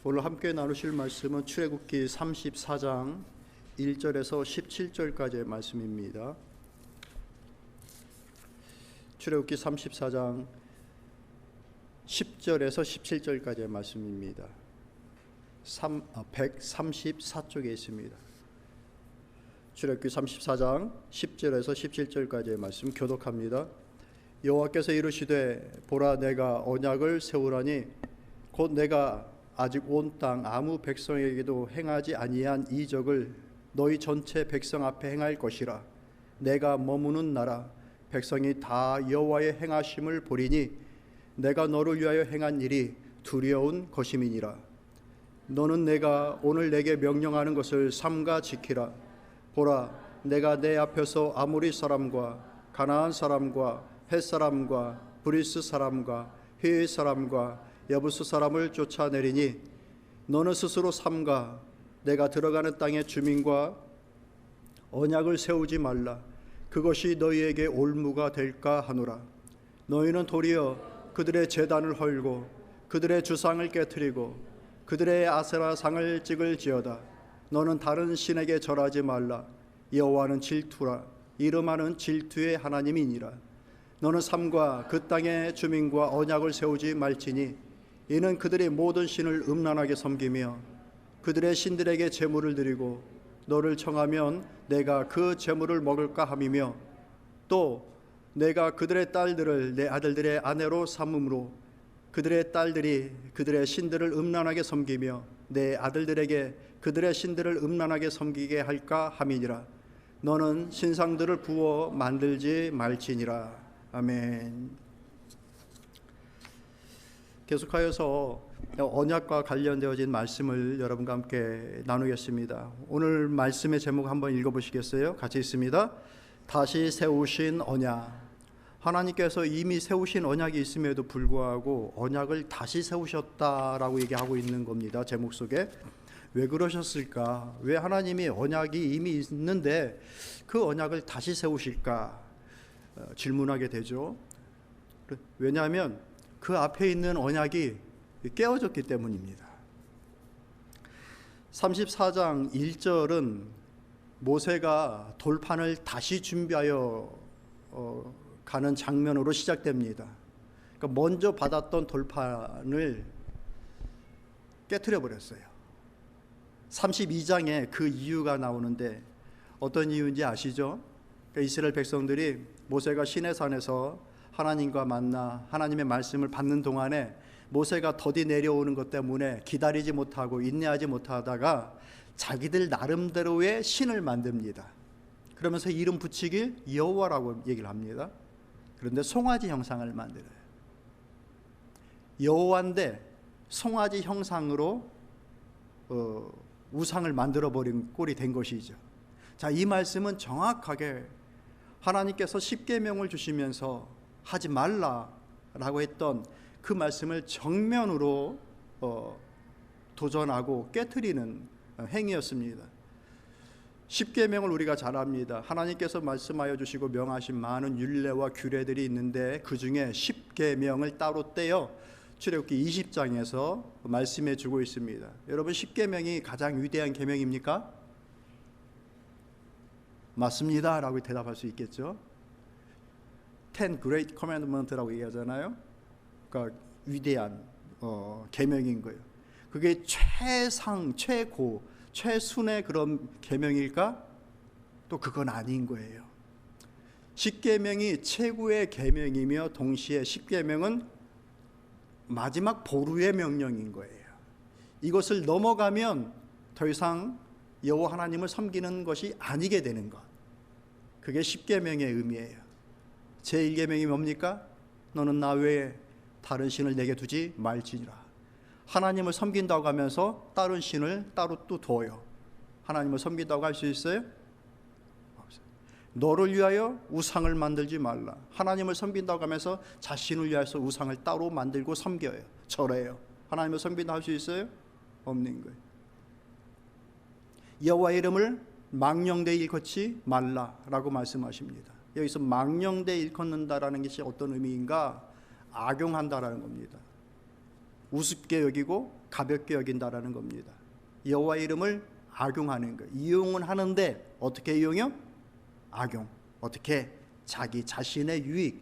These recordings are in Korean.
오늘 함께 나누실 말씀은 출애굽기 34장 1절에서 17절까지의 말씀입니다. 출애굽기 34장 10절에서 17절까지의 말씀입니다. 134쪽에 있습니다. 출애굽기 34장 10절에서 17절까지의 말씀 교독합니다. 여호와께서 이르시되 보라 내가 언약을 세우라니 곧 내가 아직 온 땅 아무 백성에게도 행하지 아니한 이적을 너희 전체 백성 앞에 행할 것이라. 내가 머무는 나라 백성이 다 여호와의 행하심을 보리니 내가 너를 위하여 행한 일이 두려운 것임이니라. 너는 내가 오늘 내게 명령하는 것을 삼가 지키라. 보라 내가 내 앞에서 아모리 사람과 가나안 사람과 헷 사람과 브리스 사람과 히위 사람과 여부스 사람을 쫓아내리니 너는 스스로 삼가 내가 들어가는 땅의 주민과 언약을 세우지 말라. 그것이 너희에게 올무가 될까 하노라. 너희는 도리어 그들의 제단을 헐고 그들의 주상을 깨뜨리고 그들의 아세라상을 찍을지어다. 너는 다른 신에게 절하지 말라. 여호와는 질투라. 이름하는 질투의 하나님이니라. 너는 삼가 그 땅의 주민과 언약을 세우지 말지니 이는 그들이 모든 신을 음란하게 섬기며 그들의 신들에게 제물을 드리고 너를 청하면 내가 그 제물을 먹을까 함이며 또 내가 그들의 딸들을 내 아들들의 아내로 삼음으로 그들의 딸들이 그들의 신들을 음란하게 섬기며 내 아들들에게 그들의 신들을 음란하게 섬기게 할까 함이니라. 너는 신상들을 부어 만들지 말지니라. 아멘. 계속하여서 언약과 관련되어진 말씀을 여러분과 함께 나누겠습니다. 오늘 말씀의 제목 한번 읽어보시겠어요? 같이 있습니다. 다시 세우신 언약. 하나님께서 이미 세우신 언약이 있음에도 불구하고 언약을 다시 세우셨다라고 얘기하고 있는 겁니다. 제목 속에. 왜 그러셨을까? 왜 하나님이 언약이 이미 있는데 그 언약을 다시 세우실까? 질문하게 되죠. 왜냐하면 그 앞에 있는 언약이 깨어졌기 때문입니다. 34장 1절은 모세가 돌판을 다시 준비하여 가는 장면으로 시작됩니다. 그러니까 먼저 받았던 돌판을 깨트려 버렸어요. 32장에 그 이유가 나오는데 어떤 이유인지 아시죠? 그러니까 이스라엘 백성들이 모세가 시내산에서 하나님과 만나 하나님의 말씀을 받는 동안에 모세가 더디 내려오는 것 때문에 기다리지 못하고 인내하지 못하다가 자기들 나름대로의 신을 만듭니다. 그러면서 이름 붙이길 여호와라고 얘기를 합니다. 그런데 송아지 형상을 만들어요. 여호와인데 송아지 형상으로 우상을 만들어버린 꼴이 된 것이죠. 자, 이 말씀은 정확하게 하나님께서 십계명을 주시면서 하지 말라라고 했던 그 말씀을 정면으로 도전하고 깨트리는 행위였습니다. 십계명을 우리가 잘 압니다. 하나님께서 말씀하여 주시고 명하신 많은 율례와 규례들이 있는데 그 중에 십계명을 따로 떼어 출애굽기 20장에서 말씀해 주고 있습니다. 여러분, 십계명이 가장 위대한 계명입니까? 맞습니다 라고 대답할 수 있겠죠. Ten Great Commandment라고 얘기하잖아요. 그러니까 위대한 계명인 거예요. 그게 최상, 최고, 최순의 그런 계명일까? 또 그건 아닌 거예요. 십계명이 최고의 계명이며 동시에 십계명은 마지막 보루의 명령인 거예요. 이것을 넘어가면 더 이상 여호와 하나님을 섬기는 것이 아니게 되는 것. 그게 십계명의 의미예요. 제1계명이 뭡니까? 너는 나 외에 다른 신을 내게 두지 말지니라. 하나님을 섬긴다고 하면서 다른 신을 따로 또 둬요. 하나님을 섬긴다고 할 수 있어요? 없어요. 너를 위하여 우상을 만들지 말라. 하나님을 섬긴다고 하면서 자신을 위해서 우상을 따로 만들고 섬겨요. 절해요. 하나님을 섬긴다고 할 수 있어요? 없는 거예요. 여호와의 이름을 망령되이 일컫지 말라라고 말씀하십니다. 여기서 망령되이 일컫는다라는 것이 어떤 의미인가? 악용한다라는 겁니다. 우습게 여기고 가볍게 여긴다라는 겁니다. 여호와의 이름을 악용하는 거예요. 이용은 하는데 어떻게 이용해요? 악용. 어떻게? 자기 자신의 유익.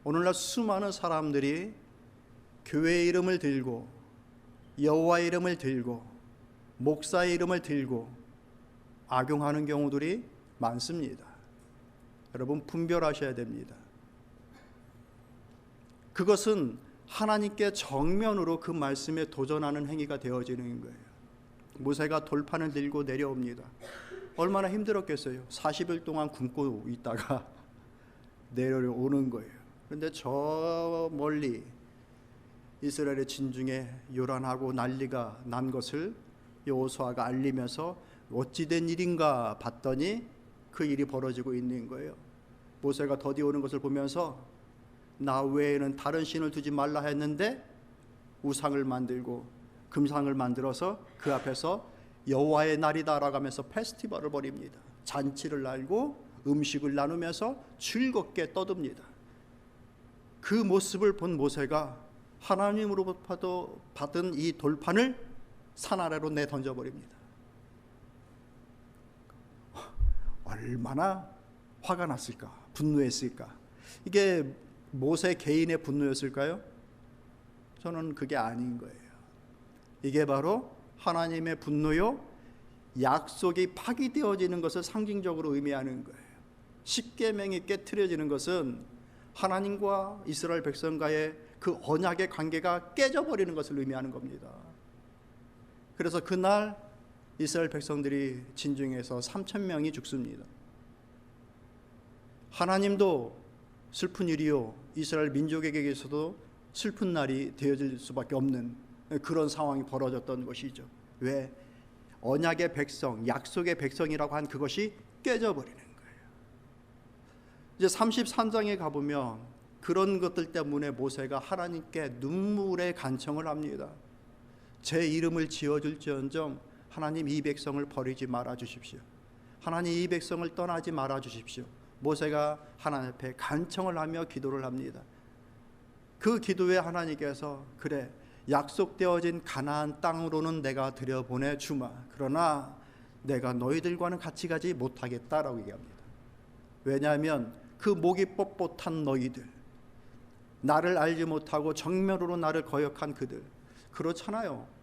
오늘날 수많은 사람들이 교회의 이름을 들고 여호와의 이름을 들고 목사의 이름을 들고 악용하는 경우들이 많습니다. 여러분 분별하셔야 됩니다. 그것은 하나님께 정면으로 그 말씀에 도전하는 행위가 되어지는 거예요. 모세가 돌판을 들고 내려옵니다. 얼마나 힘들었겠어요. 40일 동안 굶고 있다가 내려오는 거예요. 그런데 저 멀리 이스라엘의 진중에 요란하고 난리가 난 것을 여호수아가 알리면서 어찌된 일인가 봤더니 그 일이 벌어지고 있는 거예요. 모세가 더디 오는 것을 보면서 나 외에는 다른 신을 두지 말라 했는데 우상을 만들고 금상을 만들어서 그 앞에서 여호와의 날이다라고 하면서 페스티벌을 벌입니다. 잔치를 날고 음식을 나누면서 즐겁게 떠듭니다. 그 모습을 본 모세가 하나님으로부터 받은 이 돌판을 산 아래로 내던져버립니다. 얼마나 화가 났을까, 분노했을까. 이게 모세 개인의 분노였을까요? 저는 그게 아닌 거예요. 이게 바로 하나님의 분노요, 약속이 파기되어지는 것을 상징적으로 의미하는 거예요. 십계명이 깨트려지는 것은 하나님과 이스라엘 백성과의 그 언약의 관계가 깨져버리는 것을 의미하는 겁니다. 그래서 그날 이스라엘 백성들이 진중에서 3,000명이 죽습니다. 하나님도 슬픈 일이요, 이스라엘 민족에게서도 슬픈 날이 되어질 수밖에 없는 그런 상황이 벌어졌던 것이죠. 왜? 언약의 백성, 약속의 백성이라고 한 그것이 깨져버리는 거예요. 이제 33장에 가보면 그런 것들 때문에 모세가 하나님께 눈물의 간청을 합니다. 제 이름을 지어줄지언정 하나님 이 백성을 버리지 말아 주십시오. 하나님 이 백성을 떠나지 말아 주십시오. 모세가 하나님 앞에 간청을 하며 기도를 합니다. 그 기도에 하나님께서 그래, 약속되어진 가나안 땅으로는 내가 들여보내 주마. 그러나 내가 너희들과는 같이 가지 못하겠다라고 얘기합니다. 왜냐하면 그 목이 뻣뻣한 너희들, 나를 알지 못하고 정면으로 나를 거역한 그들, 그렇잖아요.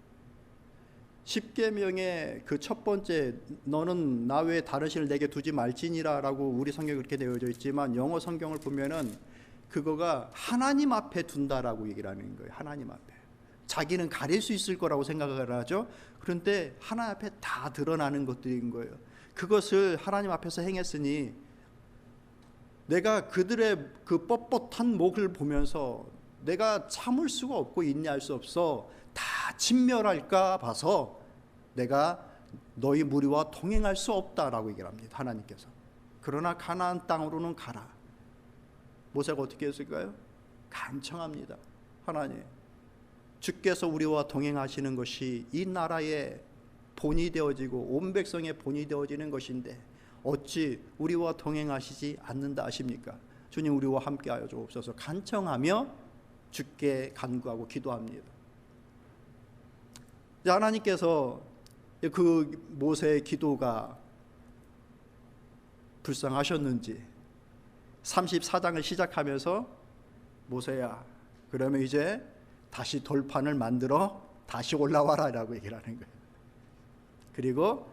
십계명의 그 첫 번째, 너는 나 외에 다른 신을 내게 두지 말지니라 라고 우리 성경에 그렇게 되어져 있지만 영어 성경을 보면은 그거가 하나님 앞에 둔다라고 얘기를 하는 거예요. 하나님 앞에. 자기는 가릴 수 있을 거라고 생각을 하죠. 그런데 하나님 앞에 다 드러나는 것들인 거예요. 그것을 하나님 앞에서 행했으니 내가 그들의 그 뻣뻣한 목을 보면서 내가 참을 수가 없고 인내할 수 없어 다 진멸할까 봐서 내가 너희 무리와 동행할 수 없다라고 얘기를 합니다. 하나님께서. 그러나 가나안 땅으로는 가라. 모세가 어떻게 했을까요? 간청합니다. 하나님, 주께서 우리와 동행하시는 것이 이 나라의 본이 되어지고 온 백성의 본이 되어지는 것인데 어찌 우리와 동행하시지 않는다 하십니까? 주님, 우리와 함께하여 주옵소서. 간청하며 주께 간구하고 기도합니다. 하나님께서 그 모세의 기도가 불쌍하셨는지 34장을 시작하면서 모세야, 그러면 이제 다시 돌판을 만들어 다시 올라와라 라고 얘기를 하는 거예요. 그리고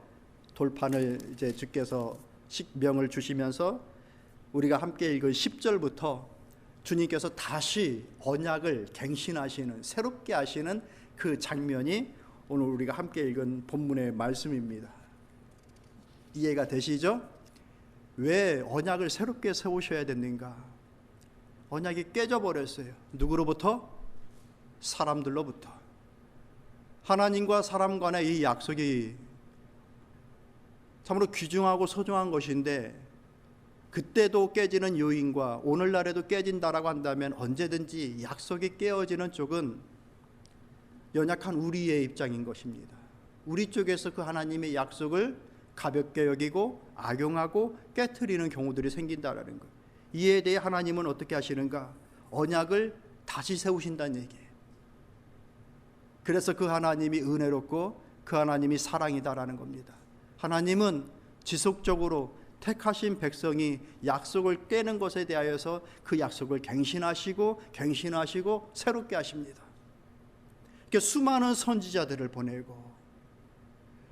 돌판을 이제 주께서 명을 주시면서 우리가 함께 읽은 10절부터 주님께서 다시 언약을 갱신하시는, 새롭게 하시는 그 장면이 오늘 우리가 함께 읽은 본문의 말씀입니다. 이해가 되시죠? 왜 언약을 새롭게 세우셔야 됐는가? 언약이 깨져버렸어요. 누구로부터? 사람들로부터. 하나님과 사람 간의 이 약속이 참으로 귀중하고 소중한 것인데 그때도 깨지는 요인과 오늘날에도 깨진다라고 한다면 언제든지 약속이 깨어지는 쪽은 연약한 우리의 입장인 것입니다. 우리 쪽에서 그 하나님의 약속을 가볍게 여기고 악용하고 깨트리는 경우들이 생긴다라는 것. 이에 대해 하나님은 어떻게 하시는가? 언약을 다시 세우신다는 얘기예요. 그래서 그 하나님이 은혜롭고 그 하나님이 사랑이다라는 겁니다. 하나님은 지속적으로 택하신 백성이 약속을 깨는 것에 대하여서 그 약속을 갱신하시고 새롭게 하십니다. 수많은 선지자들을 보내고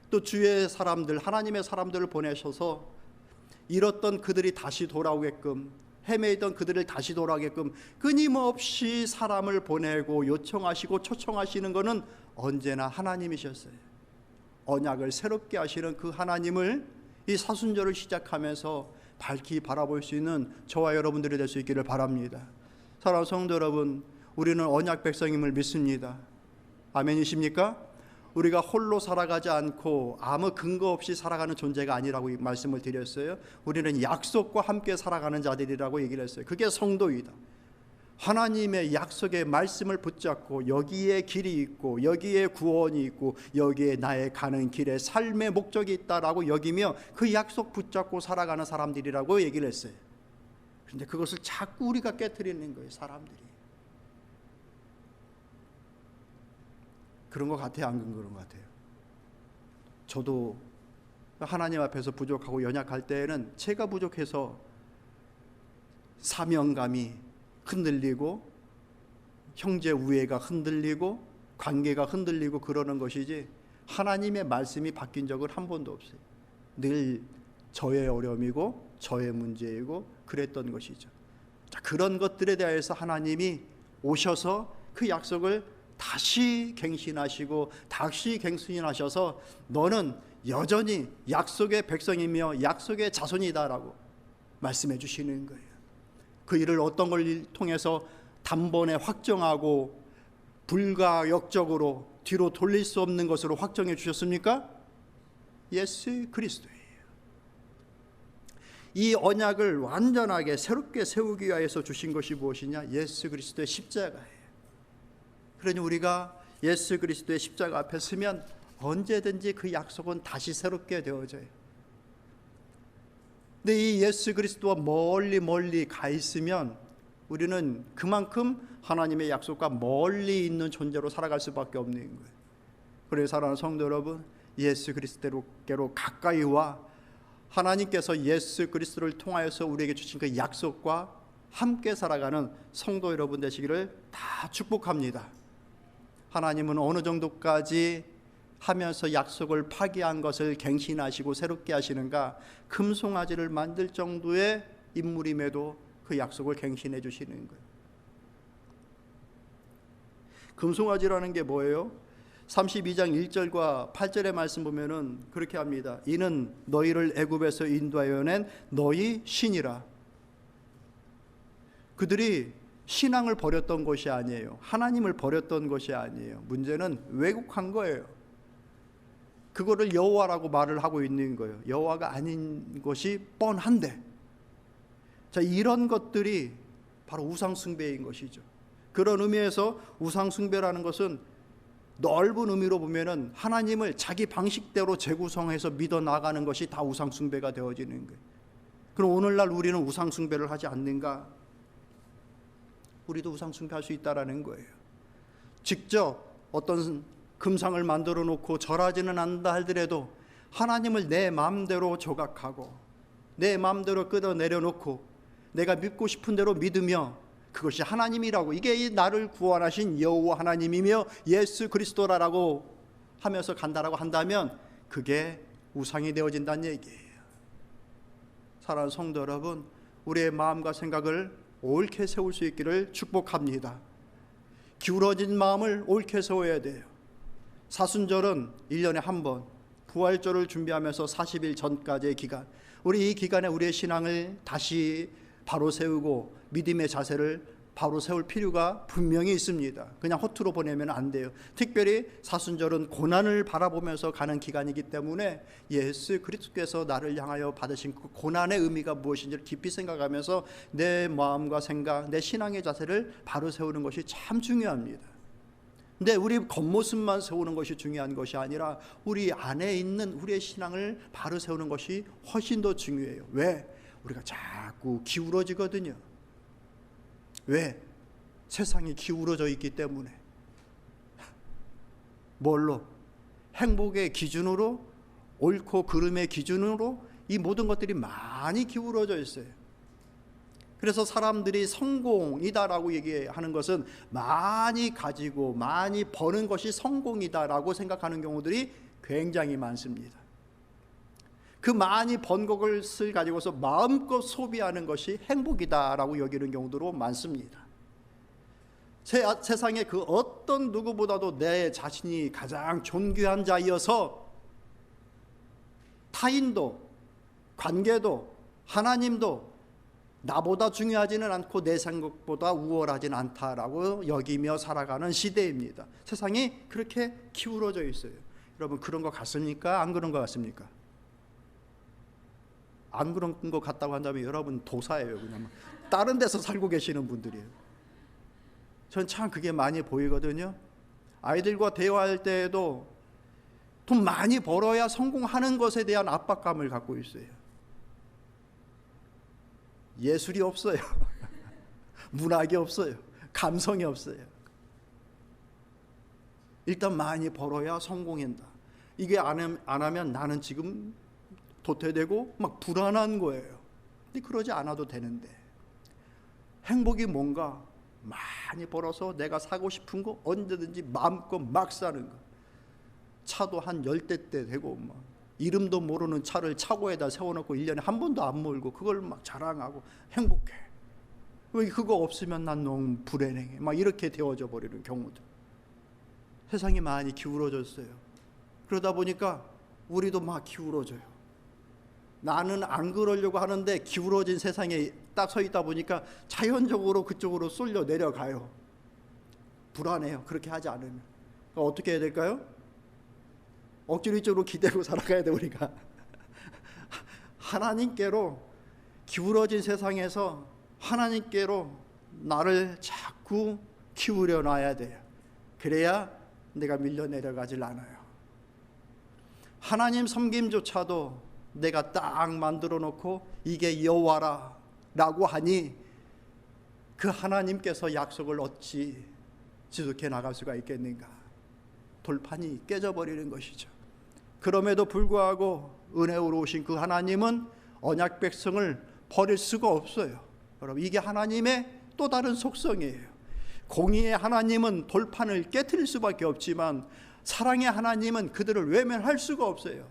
또 주의 사람들, 하나님의 사람들을 보내셔서 잃었던 그들이 다시 돌아오게끔, 헤매이던 그들을 다시 돌아오게끔 끊임없이 사람을 보내고 요청하시고 초청하시는 것은 언제나 하나님이셨어요. 언약을 새롭게 하시는 그 하나님을 이 사순절을 시작하면서 밝히 바라볼 수 있는 저와 여러분들이 될 수 있기를 바랍니다. 사랑하는 성도 여러분, 우리는 언약 백성임을 믿습니다. 아멘이십니까? 우리가 홀로 살아가지 않고 아무 근거 없이 살아가는 존재가 아니라고 말씀을 드렸어요. 우리는 약속과 함께 살아가는 자들이라고 얘기를 했어요. 그게 성도이다. 하나님의 약속의 말씀을 붙잡고 여기에 길이 있고 여기에 구원이 있고 여기에 나의 가는 길에 삶의 목적이 있다라고 여기며 그 약속 붙잡고 살아가는 사람들이라고 얘기를 했어요. 그런데 그것을 자꾸 우리가 깨트리는 거예요. 사람들이. 그런 것 같아요? 안 그런 것 같아요? 저도 하나님 앞에서 부족하고 연약할 때에는 제가 부족해서 사명감이 흔들리고 형제 우애가 흔들리고 관계가 흔들리고 그러는 것이지 하나님의 말씀이 바뀐 적은 한 번도 없어요. 늘 저의 어려움이고 저의 문제이고 그랬던 것이죠. 자, 그런 것들에 대해서 하나님이 오셔서 그 약속을 다시 갱신하시고 다시 갱신하셔서 너는 여전히 약속의 백성이며 약속의 자손이다라고 말씀해 주시는 거예요. 그 일을 어떤 걸 통해서 단번에 확정하고 불가역적으로 뒤로 돌릴 수 없는 것으로 확정해 주셨습니까? 예수 그리스도예요. 이 언약을 완전하게 새롭게 세우기 위해서 주신 것이 무엇이냐? 예수 그리스도의 십자가예요. 그러니 우리가 예수 그리스도의 십자가 앞에 서면 언제든지 그 약속은 다시 새롭게 되어져요. 근데 이 예수 그리스도와 멀리 가 있으면 우리는 그만큼 하나님의 약속과 멀리 있는 존재로 살아갈 수밖에 없는 거예요. 그래서 사랑하는 성도 여러분, 예수 그리스도께로 가까이 와 하나님께서 예수 그리스도를 통하여서 우리에게 주신 그 약속과 함께 살아가는 성도 여러분 되시기를 다 축복합니다. 하나님은 어느 정도까지 하면서 약속을 파기한 것을 갱신하시고 새롭게 하시는가? 금송아지를 만들 정도의 인물임에도 그 약속을 갱신해 주시는 거예요. 금송아지라는 게 뭐예요? 32장 1절과 8절의 말씀 보면은 그렇게 합니다. 이는 너희를 애굽에서 인도하여 낸 너희 신이라. 그들이 신앙을 버렸던 것이 아니에요. 하나님을 버렸던 것이 아니에요. 문제는 왜곡한 거예요. 그거를 여호와라고 말을 하고 있는 거예요. 여호와가 아닌 것이 뻔한데, 자, 이런 것들이 바로 우상숭배인 것이죠. 그런 의미에서 우상숭배라는 것은 넓은 의미로 보면은 하나님을 자기 방식대로 재구성해서 믿어 나가는 것이 다 우상숭배가 되어지는 거예요. 그럼 오늘날 우리는 우상숭배를 하지 않는가? 우리도 우상숭배할 수 있다라는 거예요. 직접 어떤 금상을 만들어 놓고 절하지는 않는다 하더라도 하나님을 내 마음대로 조각하고 내 마음대로 끌어내려 놓고 내가 믿고 싶은 대로 믿으며 그것이 하나님이라고, 이게 나를 구원하신 여호와 하나님이며 예수 그리스도라고 하면서 간다라고 한다면 그게 우상이 되어진다는 얘기예요. 사랑하는 성도 여러분, 우리의 마음과 생각을 옳게 세울 수 있기를 축복합니다. 기울어진 마음을 옳게 세워야 돼요. 사순절은 1년에 한 번, 부활절을 준비하면서 40일 전까지의 기간, 우리 이 기간에 우리의 신앙을 다시 바로 세우고 믿음의 자세를 바로 세울 필요가 분명히 있습니다. 그냥 허투루 보내면 안 돼요. 특별히 사순절은 고난을 바라보면서 가는 기간이기 때문에 예수 그리스도께서 나를 향하여 받으신 그 고난의 의미가 무엇인지를 깊이 생각하면서 내 마음과 생각, 내 신앙의 자세를 바로 세우는 것이 참 중요합니다. 근데 우리 겉모습만 세우는 것이 중요한 것이 아니라 우리 안에 있는 우리의 신앙을 바로 세우는 것이 훨씬 더 중요해요. 왜? 우리가 자꾸 기울어지거든요. 왜? 세상이 기울어져 있기 때문에. 뭘로? 행복의 기준으로, 옳고 그름의 기준으로 이 모든 것들이 많이 기울어져 있어요. 그래서 사람들이 성공이다라고 얘기하는 것은 많이 가지고 많이 버는 것이 성공이다라고 생각하는 경우들이 굉장히 많습니다. 그 많이 번 것을 가지고서 마음껏 소비하는 것이 행복이다라고 여기는 경우도 많습니다. 세상에 그 어떤 누구보다도 내 자신이 가장 존귀한 자이어서 타인도 관계도 하나님도 나보다 중요하지는 않고 내 생각보다 우월하지는 않다라고 여기며 살아가는 시대입니다. 세상이 그렇게 기울어져 있어요. 여러분, 그런 것 같습니까? 안 그런 것 같습니까? 안 그런 것 같다고 한다면 여러분 도사예요. 그냥 다른 데서 살고 계시는 분들이에요. 전 참 그게 많이 보이거든요. 아이들과 대화할 때에도 돈 많이 벌어야 성공하는 것에 대한 압박감을 갖고 있어요. 예술이 없어요. 문학이 없어요. 감성이 없어요. 일단 많이 벌어야 성공한다. 이게 안 하면 나는 지금 도태되고 막 불안한 거예요. 근데 그러지 않아도 되는데, 행복이 뭔가 많이 벌어서 내가 사고 싶은 거 언제든지 마음껏 막 사는 거. 차도 한 10대 되고 막 이름도 모르는 차를 차고에다 세워놓고 1년에 한 번도 안 몰고 그걸 막 자랑하고 행복해. 왜 그거 없으면 난 너무 불행해. 막 이렇게 되어져 버리는 경우도. 세상이 많이 기울어졌어요. 그러다 보니까 우리도 막 기울어져요. 나는 안 그러려고 하는데 기울어진 세상에 딱 서 있다 보니까 자연적으로 그쪽으로 쏠려 내려가요. 불안해요. 그렇게 하지 않으면. 그러니까 어떻게 해야 될까요? 억지로 이쪽으로 기대고 살아가야 돼. 우리가 하나님께로, 기울어진 세상에서 하나님께로 나를 자꾸 기울여 놔야 돼요. 그래야 내가 밀려 내려가질 않아요. 하나님 섬김조차도 내가 딱 만들어 놓고 이게 여호와라 라고 하니 그 하나님께서 약속을 어찌 지속해 나갈 수가 있겠는가? 돌판이 깨져버리는 것이죠. 그럼에도 불구하고 은혜로우신 그 하나님은 언약 백성을 버릴 수가 없어요. 여러분, 이게 하나님의 또 다른 속성이에요. 공의의 하나님은 돌판을 깨트릴 수밖에 없지만 사랑의 하나님은 그들을 외면할 수가 없어요.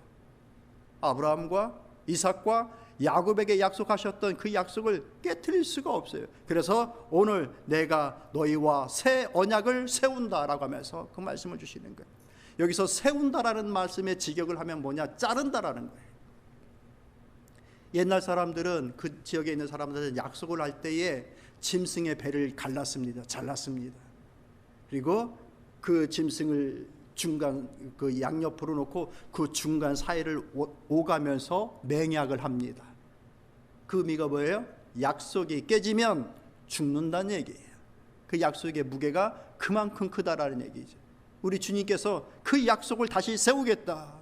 아브라함과 이삭과 야곱에게 약속하셨던 그 약속을 깨트릴 수가 없어요. 그래서 오늘 내가 너희와 새 언약을 세운다라고 하면서 그 말씀을 주시는 거예요. 여기서 세운다라는 말씀의 직역을 하면 뭐냐? 자른다라는 거예요. 옛날 사람들은, 그 지역에 있는 사람들은 약속을 할 때에 짐승의 배를 잘랐습니다. 그리고 그 짐승을 중간, 그 양옆으로 놓고 그 중간 사이를 오가면서 맹약을 합니다. 그 의미가 뭐예요? 약속이 깨지면 죽는다는 얘기예요. 그 약속의 무게가 그만큼 크다라는 얘기죠. 우리 주님께서 그 약속을 다시 세우겠다.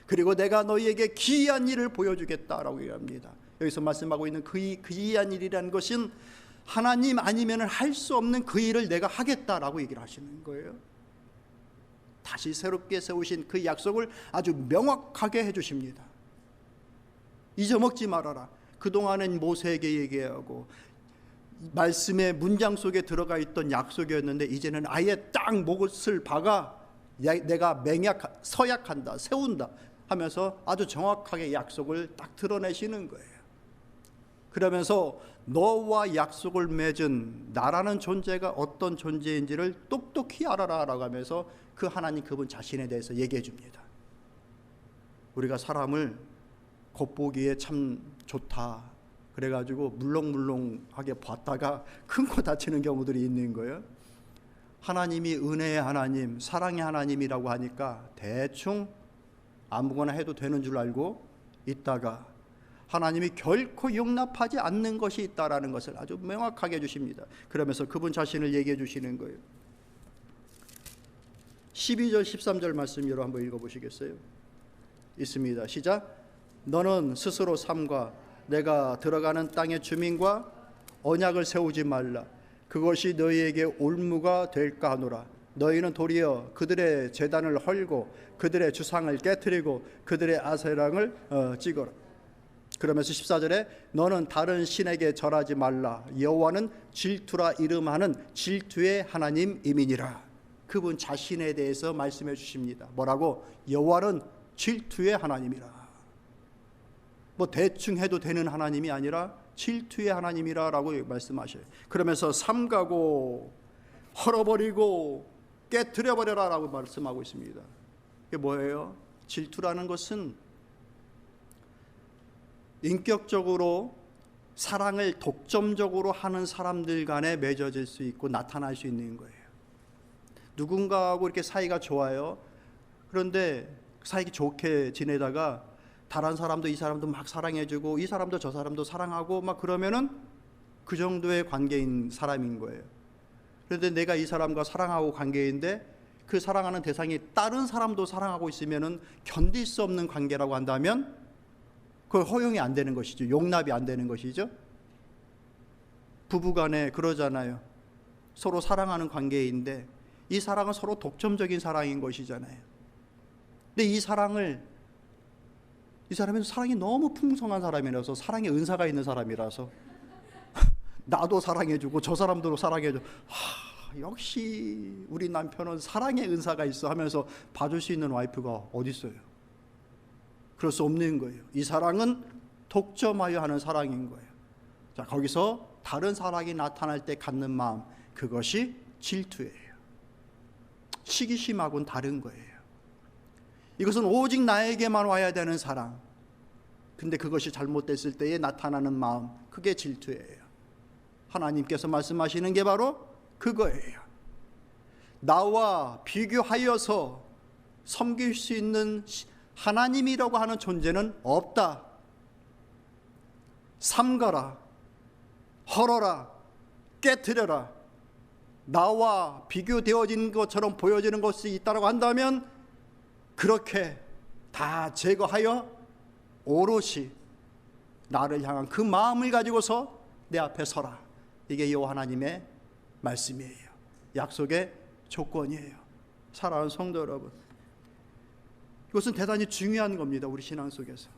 그리고 내가 너희에게 기이한 일을 보여주겠다라고 얘기합니다. 여기서 말씀하고 있는 그 기이한 일이라는 것은 하나님 아니면 할 수 없는 그 일을 내가 하겠다라고 얘기를 하시는 거예요. 다시 새롭게 세우신 그 약속을 아주 명확하게 해주십니다. 잊어먹지 말아라. 그동안은 모세에게 얘기하고 말씀의 문장 속에 들어가 있던 약속이었는데 이제는 아예 딱 못을 박아 내가 서약한다, 세운다 하면서 아주 정확하게 약속을 딱 드러내시는 거예요. 그러면서 너와 약속을 맺은 나라는 존재가 어떤 존재인지를 똑똑히 알아라 라고 하면서 그 하나님 그분 자신에 대해서 얘기해 줍니다. 우리가 사람을 겉보기에 참 좋다 그래가지고 물렁물렁하게 봤다가 큰 거 다치는 경우들이 있는 거예요. 하나님이 은혜의 하나님, 사랑의 하나님이라고 하니까 대충 아무거나 해도 되는 줄 알고 있다가 하나님이 결코 용납하지 않는 것이 있다라는 것을 아주 명확하게 해주십니다. 그러면서 그분 자신을 얘기해 주시는 거예요. 12절 13절 말씀 여러분 한번 읽어보시겠어요? 있습니다. 시작. 너는 스스로 삼가 내가 들어가는 땅의 주민과 언약을 세우지 말라. 그것이 너희에게 올무가 될까 하노라. 너희는 도리어 그들의 제단을 헐고 그들의 주상을 깨뜨리고 그들의 아세랑을 찍어라. 그러면서 14절에 너는 다른 신에게 절하지 말라. 여호와는 질투라 이름하는 질투의 하나님이니라. 그분 자신에 대해서 말씀해 주십니다. 뭐라고? 여호와는 질투의 하나님이라. 뭐 대충 해도 되는 하나님이 아니라 질투의 하나님이라 라고 말씀하셔요. 그러면서 삼가고 헐어버리고 깨트려버려라 라고 말씀하고 있습니다. 이게 뭐예요? 질투라는 것은 인격적으로 사랑을 독점적으로 하는 사람들 간에 맺어질 수 있고 나타날 수 있는 거예요. 누군가하고 이렇게 사이가 좋아요. 그런데 사이가 좋게 지내다가 다른 사람도 이 사람도 막 사랑해주고 이 사람도 저 사람도 사랑하고 막 그러면은 그 정도의 관계인 사람인 거예요. 그런데 내가 이 사람과 사랑하고 관계인데 그 사랑하는 대상이 다른 사람도 사랑하고 있으면은 견딜 수 없는 관계라고 한다면 그걸 허용이 안 되는 것이죠. 용납이 안 되는 것이죠. 부부간에 그러잖아요. 서로 사랑하는 관계인데 이 사랑은 서로 독점적인 사랑인 것이잖아요. 근데 이 사랑은 사랑이 너무 풍성한 사람이라서, 사랑의 은사가 있는 사람이라서 나도 사랑해주고 저 사람도 사랑해줘. 역시 우리 남편은 사랑의 은사가 있어 하면서 봐줄 수 있는 와이프가 어디 있어요? 그럴 수 없는 거예요. 이 사랑은 독점하여 하는 사랑인 거예요. 자, 거기서 다른 사랑이 나타날 때 갖는 마음, 그것이 질투예요. 시기심하고는 다른 거예요. 이것은 오직 나에게만 와야 되는 사랑. 근데 그것이 잘못됐을 때에 나타나는 마음, 그게 질투예요. 하나님께서 말씀하시는 게 바로 그거예요. 나와 비교하여서 섬길 수 있는 하나님이라고 하는 존재는 없다. 삼가라, 헐어라, 깨트려라. 나와 비교되어진 것처럼 보여지는 것이 있다고 한다면 그렇게 다 제거하여 오롯이 나를 향한 그 마음을 가지고서 내 앞에 서라. 이게 여호와 하나님의 말씀이에요. 약속의 조건이에요. 사랑하는 성도 여러분, 이것은 대단히 중요한 겁니다. 우리 신앙 속에서.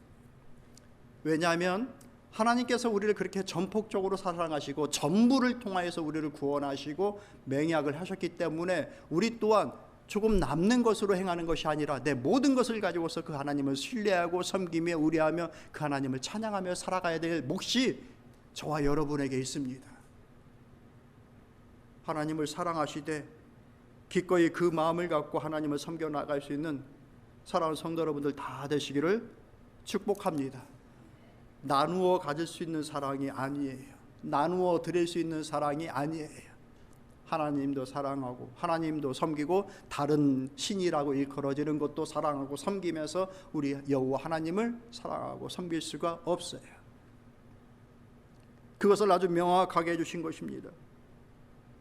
왜냐하면 하나님께서 우리를 그렇게 전폭적으로 사랑하시고 전부를 통하여서 우리를 구원하시고 맹약을 하셨기 때문에 우리 또한 조금 남는 것으로 행하는 것이 아니라 내 모든 것을 가지고서 그 하나님을 신뢰하고 섬기며 의뢰하며 그 하나님을 찬양하며 살아가야 될 몫이 저와 여러분에게 있습니다. 하나님을 사랑하시되 기꺼이 그 마음을 갖고 하나님을 섬겨 나갈 수 있는 사랑하는 성도 여러분들 다 되시기를 축복합니다. 나누어 가질 수 있는 사랑이 아니에요. 나누어 드릴 수 있는 사랑이 아니에요. 하나님도 사랑하고 하나님도 섬기고 다른 신이라고 일컬어지는 것도 사랑하고 섬기면서 우리 여호와 하나님을 사랑하고 섬길 수가 없어요. 그것을 아주 명확하게 해주신 것입니다.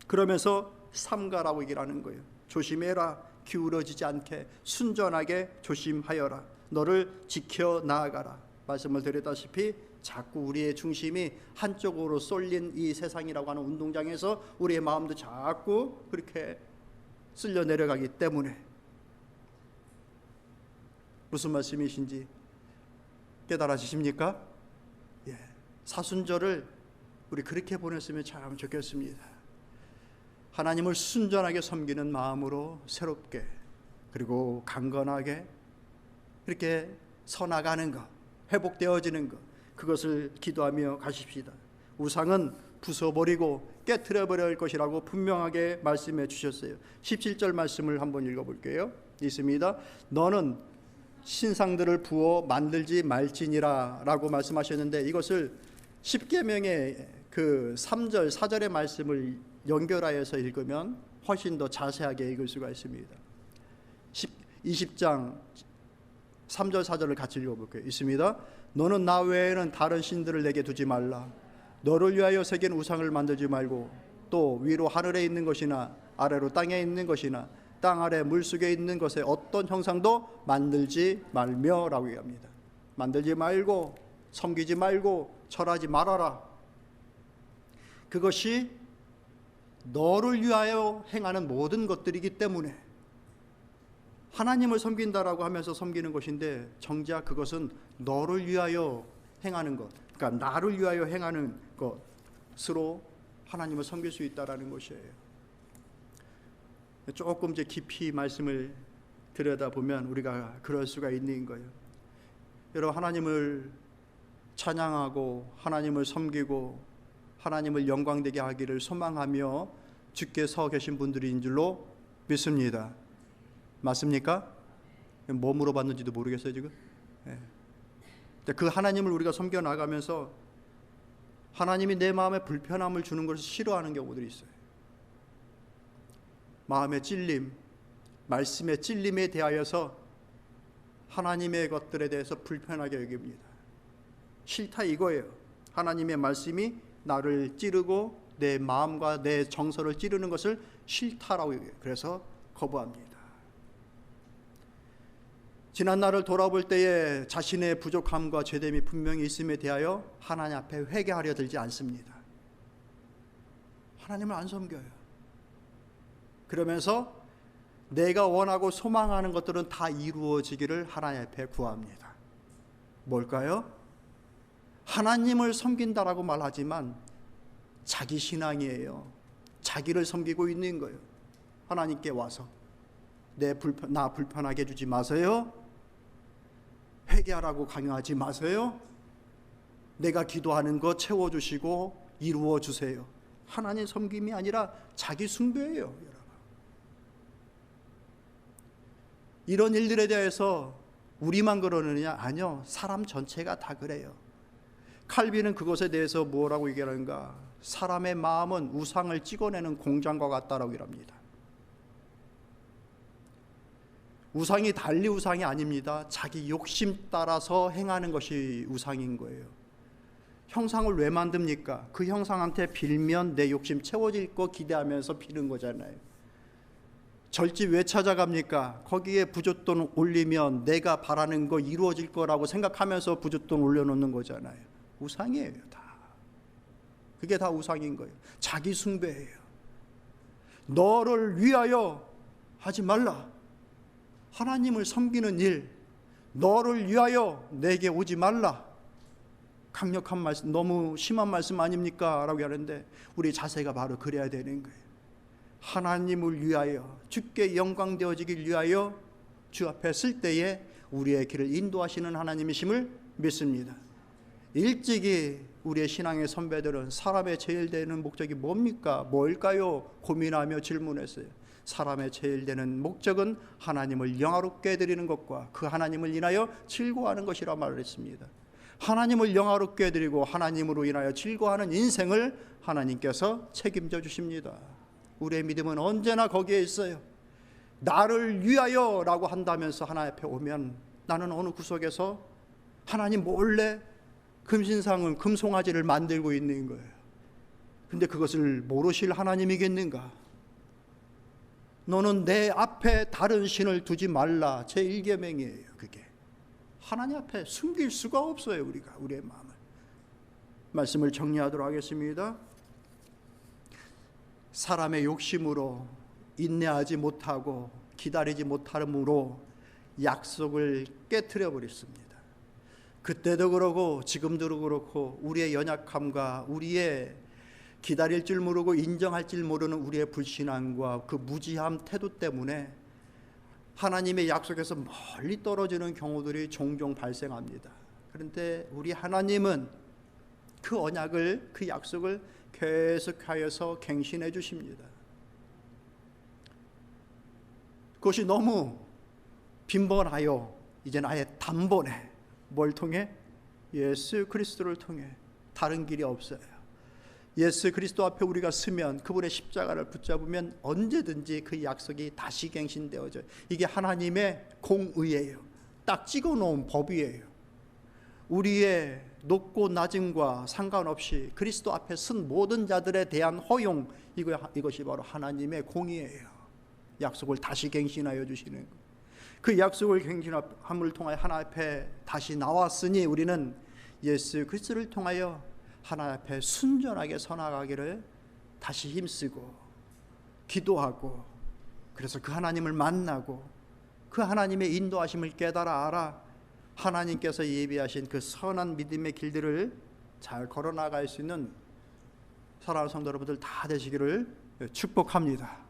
그러면서 삼가라고 얘기를 하는 거예요. 조심해라. 기울어지지 않게 순전하게 조심하여라. 너를 지켜 나아가라. 말씀을 드렸다시피 자꾸 우리의 중심이 한쪽으로 쏠린 이 세상이라고 하는 운동장에서 우리의 마음도 자꾸 그렇게 쓸려 내려가기 때문에 무슨 말씀이신지 깨달아지십니까? 예, 사순절을 우리 그렇게 보냈으면 참 좋겠습니다. 하나님을 순전하게 섬기는 마음으로 새롭게 그리고 강건하게 이렇게 서나가는 것, 회복되어지는 것, 그것을 기도하며 가십시다. 우상은 부숴버리고 깨트려버릴 것이라고 분명하게 말씀해 주셨어요. 17절 말씀을 한번 읽어볼게요. 있습니다. 너는 신상들을 부어 만들지 말지니라 라고 말씀하셨는데 이것을 10계명의 그 3절 4절의 말씀을 연결하여서 읽으면 훨씬 더 자세하게 읽을 수가 있습니다. 20장 3절 4절을 같이 읽어볼게요. 있습니다. 너는 나 외에는 다른 신들을 내게 두지 말라. 너를 위하여 새긴 우상을 만들지 말고 또 위로 하늘에 있는 것이나 아래로 땅에 있는 것이나 땅 아래 물속에 있는 것에 어떤 형상도 만들지 말며 라고 얘기합니다. 만들지 말고 섬기지 말고 절하지 말아라. 그것이 너를 위하여 행하는 모든 것들이기 때문에 하나님을 섬긴다라고 하면서 섬기는 것인데 정작 그것은 너를 위하여 행하는 것, 그러니까 나를 위하여 행하는 것으로 하나님을 섬길 수 있다라는 것이에요. 조금 이제 깊이 말씀을 들여다보면 우리가 그럴 수가 있는 거예요. 여러분, 하나님을 찬양하고 하나님을 섬기고 하나님을 영광되게 하기를 소망하며 주께 서 계신 분들인 줄로 믿습니다. 맞습니까? 뭐 물어봤는지도 모르겠어요 지금. 그 하나님을 우리가 섬겨 나가면서 하나님이 내 마음에 불편함을 주는 것을 싫어하는 경우들이 있어요. 마음의 찔림, 말씀의 찔림에 대하여서 하나님의 것들에 대해서 불편하게 여깁니다. 싫다 이거예요. 하나님의 말씀이 나를 찌르고 내 마음과 내 정서를 찌르는 것을 싫다라고 얘기해요. 그래서 거부합니다. 지난 날을 돌아볼 때에 자신의 부족함과 죄됨이 분명히 있음에 대하여 하나님 앞에 회개하려 들지 않습니다. 하나님을 안 섬겨요. 그러면서 내가 원하고 소망하는 것들은 다 이루어지기를 하나님 앞에 구합니다. 뭘까요? 하나님을 섬긴다라고 말하지만 자기 신앙이에요. 자기를 섬기고 있는 거예요. 하나님께 와서 나 불편하게 해주지 마세요. 회개하라고 강요하지 마세요. 내가 기도하는 거 채워주시고 이루어주세요. 하나님 섬김이 아니라 자기 숭배예요. 여러분, 이런 일들에 대해서 우리만 그러느냐? 아니요, 사람 전체가 다 그래요. 칼빈은 그것에 대해서 뭐라고 얘기하는가? 사람의 마음은 우상을 찍어내는 공장과 같다라고 합니다. 우상이 달리 우상이 아닙니다. 자기 욕심 따라서 행하는 것이 우상인 거예요. 형상을 왜 만듭니까? 그 형상한테 빌면 내 욕심 채워질 거 기대하면서 비는 거잖아요. 절집 왜 찾아갑니까? 거기에 부쉈돈 올리면 내가 바라는 거 이루어질 거라고 생각하면서 부쉈돈 올려놓는 거잖아요. 우상이에요, 다. 그게 다 우상인 거예요. 자기 숭배예요. 너를 위하여 하지 말라. 하나님을 섬기는 일, 너를 위하여 내게 오지 말라. 강력한 말씀, 너무 심한 말씀 아닙니까? 라고 하는데 우리 자세가 바로 그래야 되는 거예요. 하나님을 위하여, 주께 영광 되어지길 위하여 주 앞에 쓸 때에 우리의 길을 인도하시는 하나님이심을 믿습니다. 일찍이 우리의 신앙의 선배들은 사람의 제일 되는 목적이 뭡니까? 뭘까요? 고민하며 질문했어요. 사람의 제일 되는 목적은 하나님을 영화롭게 드리는 것과 그 하나님을 인하여 즐거워하는 것이라 말을 했습니다. 하나님을 영화롭게 드리고 하나님으로 인하여 즐거워하는 인생을 하나님께서 책임져 주십니다. 우리의 믿음은 언제나 거기에 있어요. 나를 위하여 라고 한다면서 하나님 앞에 오면 나는 어느 구석에서 하나님 몰래 금신상은 금송아지를 만들고 있는 거예요. 근데 그것을 모르실 하나님이겠는가? 너는 내 앞에 다른 신을 두지 말라. 제1계명이에요. 그게 하나님 앞에 숨길 수가 없어요. 우리가 우리의 마음을. 말씀을 정리하도록 하겠습니다. 사람의 욕심으로 인내하지 못하고 기다리지 못함으로 약속을 깨트려 버렸습니다. 그때도 그러고 지금도 그렇고 우리의 연약함과 우리의 기다릴 줄 모르고 인정할 줄 모르는 우리의 불신앙과 그 무지함 태도 때문에 하나님의 약속에서 멀리 떨어지는 경우들이 종종 발생합니다. 그런데 우리 하나님은 그 언약을, 그 약속을 계속하여서 갱신해 주십니다. 그것이 너무 빈번하여 이제는 아예 단번에 뭘 통해? 예수 그리스도를 통해. 다른 길이 없어요. 예수 그리스도 앞에 우리가 서면 그분의 십자가를 붙잡으면 언제든지 그 약속이 다시 갱신되어져요. 이게 하나님의 공의예요. 딱 찍어놓은 법이에요. 우리의 높고 낮음과 상관없이 그리스도 앞에 선 모든 자들에 대한 허용, 이것이 바로 하나님의 공의예요. 약속을 다시 갱신하여 주시는 거예요. 그 약속을 갱신함을 통하여 하나님 앞에 다시 나왔으니 우리는 예수 그리스도를 통하여 하나님 앞에 순전하게 서나가기를 다시 힘쓰고 기도하고 그래서 그 하나님을 만나고 그 하나님의 인도하심을 깨달아 알아 하나님께서 예비하신 그 선한 믿음의 길들을 잘 걸어나갈 수 있는 사랑하는 성도 여러분들 다 되시기를 축복합니다.